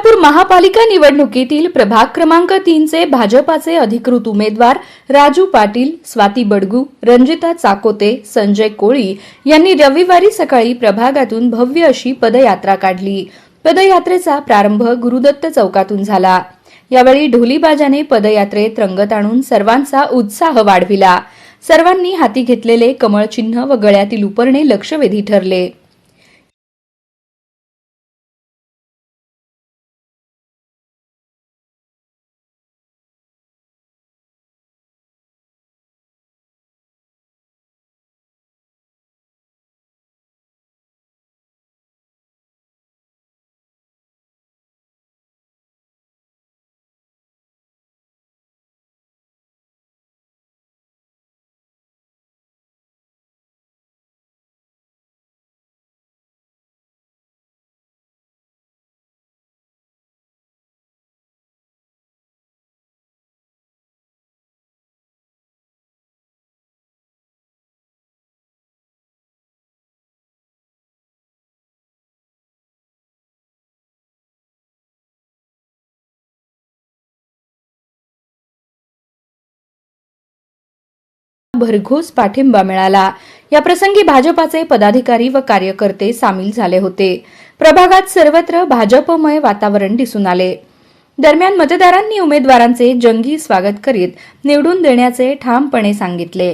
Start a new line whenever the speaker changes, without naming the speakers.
सोलापूर महापालिका निवडणुकीतील प्रभाग क्रमांक 3 चे भाजपाचे अधिकृत उमेदवार राजू पाटील, स्वाती बडगू, रंजिता चाकोते, संजय कोळी यांनी रविवारी सकाळी प्रभागातून भव्य अशी पदयात्रा काढली। पदयात्रेचा प्रारंभ गुरुदत्त चौकातून झाला। यावेळी ढोलीबाजाने पदयात्रेत रंगत आणून सर्वांचा उत्साह वाढविला। सर्वांनी हाती घेतलेले कमळ चिन्ह व गळ्यातील उपरणे लक्षवेधी ठरले। भरघोस पाठिंबा मिळाला। या प्रसंगी भाजपाचे पदाधिकारी व कार्यकर्ते सामील झाले होते। प्रभागात सर्वत्र भाजपमय वातावरण दिसून आले। दरम्यान मतदारांनी उमेदवारांचे जंगी स्वागत करीत निवडून देण्याचे ठामपणे सांगितले।